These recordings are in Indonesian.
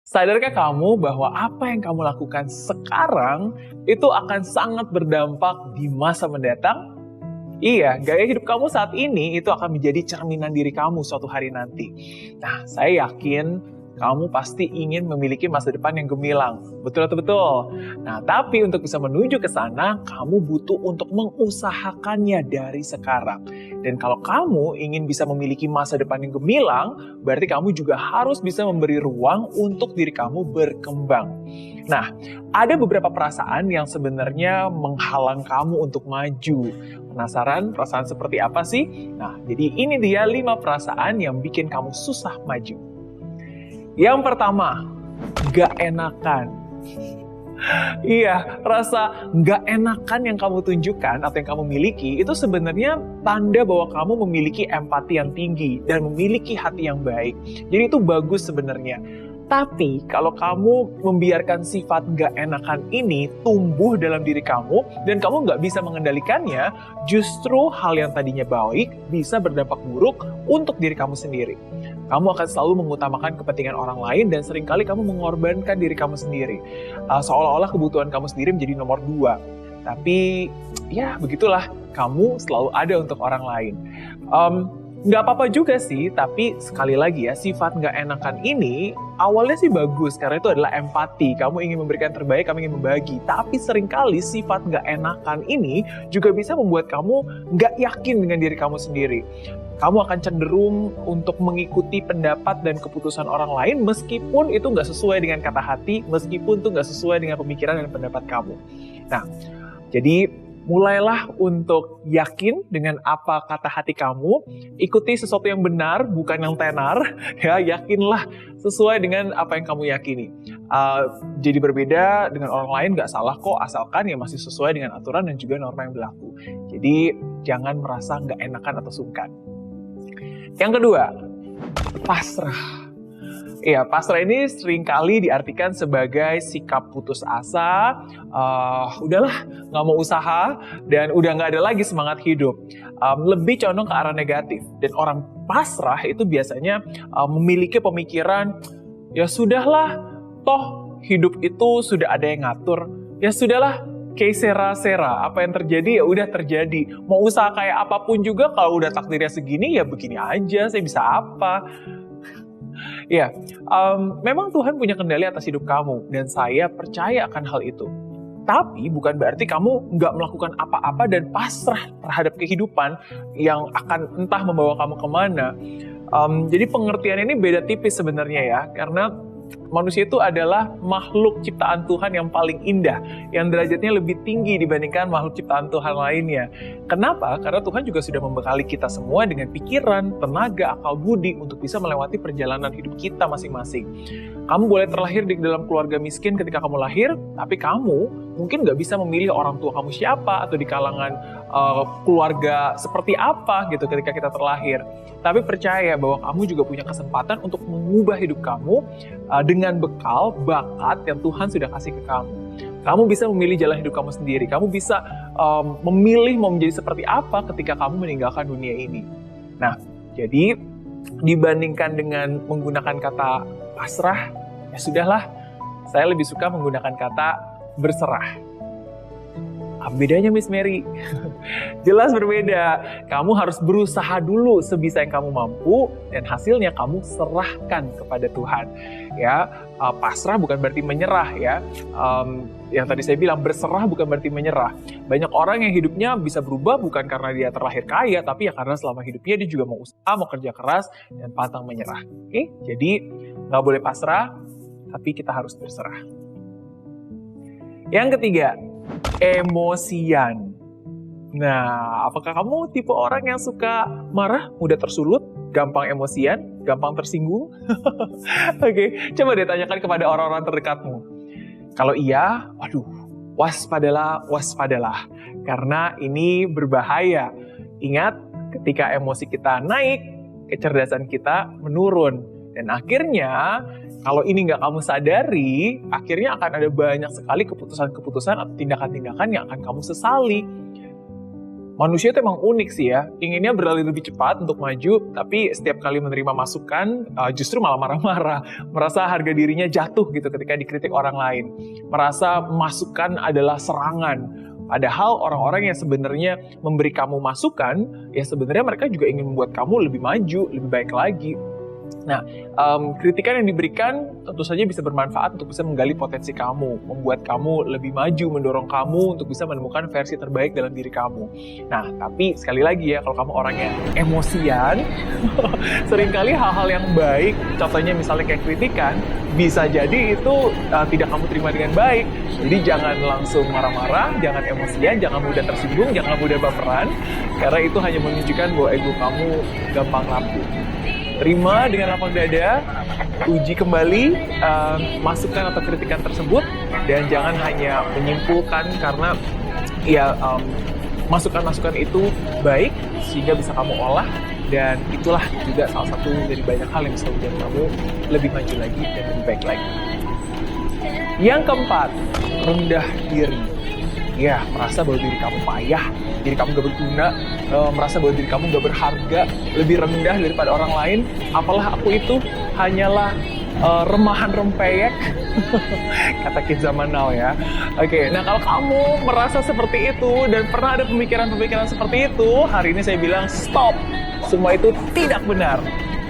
Sadarkah kamu bahwa apa yang kamu lakukan sekarang itu akan sangat berdampak di masa mendatang? Iya, gaya hidup kamu saat ini itu akan menjadi cerminan diri kamu suatu hari nanti. Nah, saya yakin kamu pasti ingin memiliki masa depan yang gemilang. Betul atau betul? Nah, tapi untuk bisa menuju ke sana, kamu butuh untuk mengusahakannya dari sekarang. Dan kalau kamu ingin bisa memiliki masa depan yang gemilang, berarti kamu juga harus bisa memberi ruang untuk diri kamu berkembang. Nah, ada beberapa perasaan yang sebenarnya menghalang kamu untuk maju. Penasaran perasaan seperti apa sih? Nah, jadi ini dia 5 perasaan yang bikin kamu susah maju. Yang pertama, gak enakan. Iya, rasa gak enakan yang kamu tunjukkan atau yang kamu miliki itu sebenarnya tanda bahwa kamu memiliki empati yang tinggi dan memiliki hati yang baik. Jadi itu bagus sebenarnya. Tapi kalau kamu membiarkan sifat gak enakan ini tumbuh dalam diri kamu dan kamu gak bisa mengendalikannya, justru hal yang tadinya baik bisa berdampak buruk untuk diri kamu sendiri. Kamu akan selalu mengutamakan kepentingan orang lain dan seringkali kamu mengorbankan diri kamu sendiri. Seolah-olah kebutuhan kamu sendiri menjadi nomor 2. Tapi ya begitulah, kamu selalu ada untuk orang lain. Nggak apa-apa juga sih, tapi sekali lagi ya, sifat nggak enakan ini awalnya sih bagus karena itu adalah empati. Kamu ingin memberikan terbaik, kamu ingin membagi. Tapi seringkali sifat nggak enakan ini juga bisa membuat kamu nggak yakin dengan diri kamu sendiri. Kamu akan cenderung untuk mengikuti pendapat dan keputusan orang lain meskipun itu nggak sesuai dengan kata hati, meskipun itu nggak sesuai dengan pemikiran dan pendapat kamu. Nah, jadi mulailah untuk yakin dengan apa kata hati kamu, ikuti sesuatu yang benar, bukan yang tenar, ya, yakinlah sesuai dengan apa yang kamu yakini. Jadi berbeda dengan orang lain gak salah kok, asalkan ya masih sesuai dengan aturan dan juga norma yang berlaku. Jadi jangan merasa gak enakan atau sungkan. Yang kedua, pasrah. Iya, pasrah ini seringkali diartikan sebagai sikap putus asa, udahlah nggak mau usaha, dan udah nggak ada lagi semangat hidup. Lebih condong ke arah negatif. Dan orang pasrah itu biasanya memiliki pemikiran, ya sudahlah, toh hidup itu sudah ada yang ngatur. Ya sudahlah, kayak sera-sera, apa yang terjadi ya udah terjadi. Mau usaha kayak apapun juga, kalau udah takdirnya segini ya begini aja, saya bisa apa? Ya, memang Tuhan punya kendali atas hidup kamu, dan saya percaya akan hal itu. Tapi bukan berarti kamu nggak melakukan apa-apa dan pasrah terhadap kehidupan yang akan entah membawa kamu kemana. Jadi pengertian ini beda tipis sebenarnya ya, karena manusia itu adalah makhluk ciptaan Tuhan yang paling indah, yang derajatnya lebih tinggi dibandingkan makhluk ciptaan Tuhan lainnya. Kenapa? Karena Tuhan juga sudah membekali kita semua dengan pikiran, tenaga, akal budi untuk bisa melewati perjalanan hidup kita masing-masing. Kamu boleh terlahir di dalam keluarga miskin ketika kamu lahir, tapi kamu mungkin nggak bisa memilih orang tua kamu siapa atau di kalangan keluarga seperti apa gitu ketika kita terlahir. Tapi percaya bahwa kamu juga punya kesempatan untuk mengubah hidup kamu dengan bekal, bakat yang Tuhan sudah kasih ke kamu. Kamu bisa memilih jalan hidup kamu sendiri. Kamu bisa memilih mau menjadi seperti apa ketika kamu meninggalkan dunia ini. Nah, jadi dibandingkan dengan menggunakan kata pasrah, ya sudahlah, saya lebih suka menggunakan kata berserah. Apa bedanya Miss Mary? Jelas berbeda. Kamu harus berusaha dulu sebisa yang kamu mampu dan hasilnya kamu serahkan kepada Tuhan. Ya, pasrah bukan berarti menyerah ya. Yang tadi saya bilang berserah bukan berarti menyerah. Banyak orang yang hidupnya bisa berubah bukan karena dia terlahir kaya, tapi ya karena selama hidupnya dia juga mau usaha, mau kerja keras dan pantang menyerah. Oke? Jadi nggak boleh pasrah, tapi kita harus berserah. Yang ketiga, emosian. Nah, apakah kamu tipe orang yang suka marah, mudah tersulut, gampang emosian, gampang tersinggung? Oke, coba deh tanyakan kepada orang-orang terdekatmu. Kalau iya, waduh, waspadalah. Karena ini berbahaya. Ingat, ketika emosi kita naik, kecerdasan kita menurun. Dan akhirnya, kalau ini nggak kamu sadari, akhirnya akan ada banyak sekali keputusan-keputusan atau tindakan-tindakan yang akan kamu sesali. Manusia itu emang unik sih ya, inginnya berlari lebih cepat untuk maju, tapi setiap kali menerima masukan justru malah marah-marah, merasa harga dirinya jatuh gitu ketika dikritik orang lain, merasa masukan adalah serangan. Padahal orang-orang yang sebenarnya memberi kamu masukan, ya sebenarnya mereka juga ingin membuat kamu lebih maju, lebih baik lagi. Nah, kritikan yang diberikan tentu saja bisa bermanfaat untuk bisa menggali potensi kamu, membuat kamu lebih maju, mendorong kamu untuk bisa menemukan versi terbaik dalam diri kamu. Nah, tapi sekali lagi ya, kalau kamu orangnya emosian, seringkali hal-hal yang baik, contohnya misalnya kayak kritikan, bisa jadi itu tidak kamu terima dengan baik. Jadi jangan langsung marah-marah, jangan emosian, jangan mudah tersinggung, jangan mudah baperan, karena itu hanya menunjukkan bahwa ego kamu gampang rapuh. Terima dengan lapang dada, uji kembali masukan atau kritikan tersebut, dan jangan hanya menyimpulkan karena ya masukan-masukan itu baik sehingga bisa kamu olah, dan itulah juga salah satu dari banyak hal yang bisa membuat kamu lebih maju lagi dan lebih baik lagi. Yang keempat, rendah diri. Ya, merasa bahwa diri kamu payah, diri kamu gak berguna, merasa bahwa diri kamu gak berharga, lebih rendah daripada orang lain. Apalah aku itu hanyalah remahan rempeyek, kata kids zaman now ya. Oke, nah kalau kamu merasa seperti itu dan pernah ada pemikiran-pemikiran seperti itu, hari ini saya bilang stop. Semua itu tidak benar.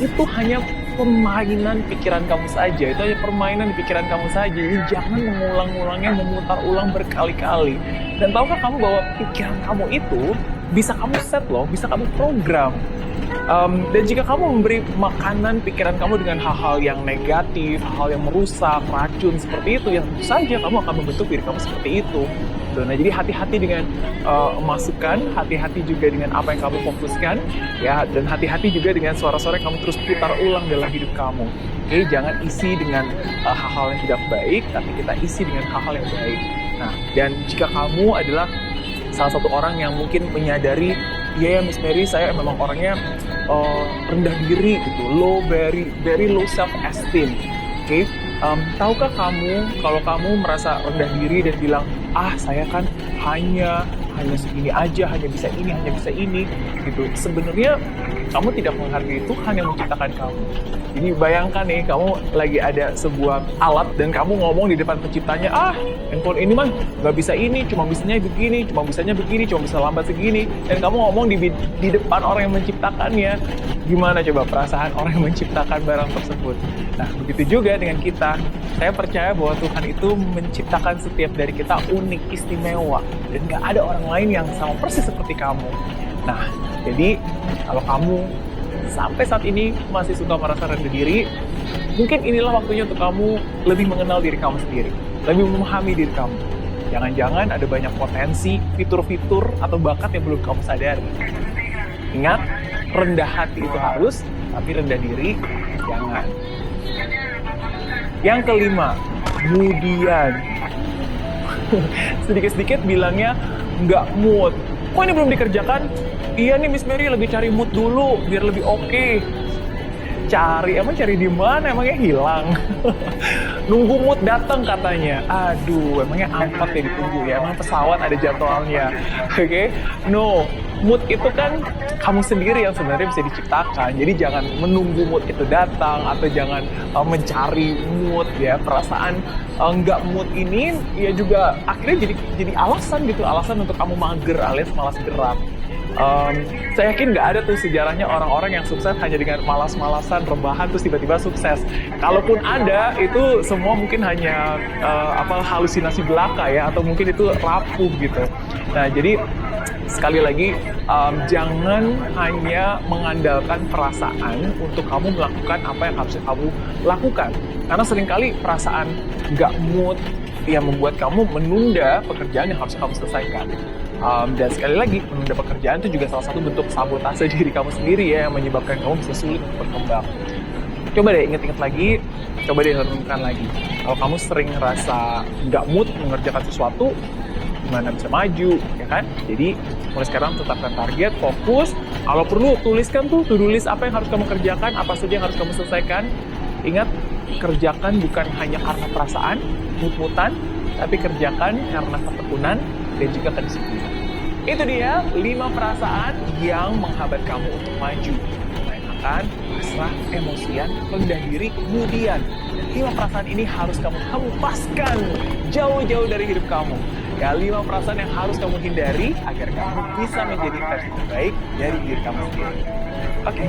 Itu hanya permainan pikiran kamu saja, itu hanya permainan di pikiran kamu saja. Jadi jangan mengulang-ulangnya, memutar ulang berkali-kali. Dan tahukah kamu bahwa pikiran kamu itu bisa kamu set loh, bisa kamu program. Dan jika kamu memberi makanan pikiran kamu dengan hal-hal yang negatif, hal-hal yang merusak, racun seperti itu, ya tentu saja kamu akan membentuk diri kamu seperti itu. Nah, jadi hati-hati dengan masukan, hati-hati juga dengan apa yang kamu fokuskan, ya, dan hati-hati juga dengan suara-suara yang kamu terus putar ulang dalam hidup kamu. Oke, jangan isi dengan hal-hal yang tidak baik, tapi kita isi dengan hal-hal yang baik. Nah, dan jika kamu adalah salah satu orang yang mungkin menyadari, ya Miss Mary, saya memang orangnya rendah diri gitu, very low self esteem. Oke, tahukah kamu kalau kamu merasa rendah diri dan bilang, saya kan hanya segini aja, hanya bisa ini gitu. Sebenarnya kamu tidak menghargai Tuhan yang menciptakan kamu. Jadi bayangkan nih, kamu lagi ada sebuah alat dan kamu ngomong di depan penciptanya, handphone ini mah nggak bisa ini, cuma bisanya begini, cuma bisa lambat segini, dan kamu ngomong di depan orang yang menciptakannya. Gimana coba perasaan orang yang menciptakan barang tersebut? Nah, begitu juga dengan kita. Saya percaya bahwa Tuhan itu menciptakan setiap dari kita unik, istimewa, dan nggak ada orang lain yang sama persis seperti kamu. Nah, jadi kalau kamu sampai saat ini masih suka merasa rendah diri, mungkin inilah waktunya untuk kamu lebih mengenal diri kamu sendiri, lebih memahami diri kamu. Jangan-jangan ada banyak potensi, fitur-fitur, atau bakat yang belum kamu sadari. Ingat, rendah hati itu harus, tapi rendah diri jangan. Yang kelima, kemudian sedikit-sedikit bilangnya nggak mood. Kok ini belum dikerjakan? Iya nih Miss Mary, lagi cari mood dulu biar lebih oke. Emang cari di mana? Emangnya hilang? Nunggu mood datang katanya. Aduh, emangnya angkot yang ditunggu ya? Emang pesawat ada jadwalnya? Oke? No, mood itu kan kamu sendiri yang sebenarnya bisa diciptakan. Jadi jangan menunggu mood itu datang, atau jangan mencari mood ya. Perasaan nggak mood ini ya juga akhirnya jadi alasan gitu, alasan untuk kamu mager alias malas gerak. Saya yakin nggak ada tuh sejarahnya orang-orang yang sukses hanya dengan malas-malasan, rebahan, terus tiba-tiba sukses. Kalaupun ada, itu semua mungkin hanya halusinasi belaka ya, atau mungkin itu rapuh gitu. Nah, jadi sekali lagi, jangan hanya mengandalkan perasaan untuk kamu melakukan apa yang harus kamu lakukan. Karena seringkali perasaan nggak mood yang membuat kamu menunda pekerjaan yang harus kamu selesaikan. Dan sekali lagi, menunda pekerjaan itu juga salah satu bentuk sabotase diri kamu sendiri ya, yang menyebabkan kamu bisa sulit untuk berkembang. Coba deh ingat-ingat lagi, coba deh renungkan lagi. Kalau kamu sering ngerasa nggak mood mengerjakan sesuatu, gimana bisa maju, ya kan? Jadi, mulai sekarang tetapkan target, fokus. Kalau perlu, tuliskan tuh to-do list apa yang harus kamu kerjakan, apa saja yang harus kamu selesaikan. Ingat, kerjakan bukan hanya karena perasaan, mut-mutan, tapi kerjakan karena ketekunan dan juga kedisiplinan. Itu dia 5 perasaan yang menghambat kamu untuk maju. Mengenakan, pasrah, emosian, rendah diri, kemudian 5 perasaan ini harus kamu hempaskan jauh-jauh dari hidup kamu. Ya, 5 perasaan yang harus kamu hindari agar kamu bisa menjadi versi terbaik dari diri kamu sendiri. Oke.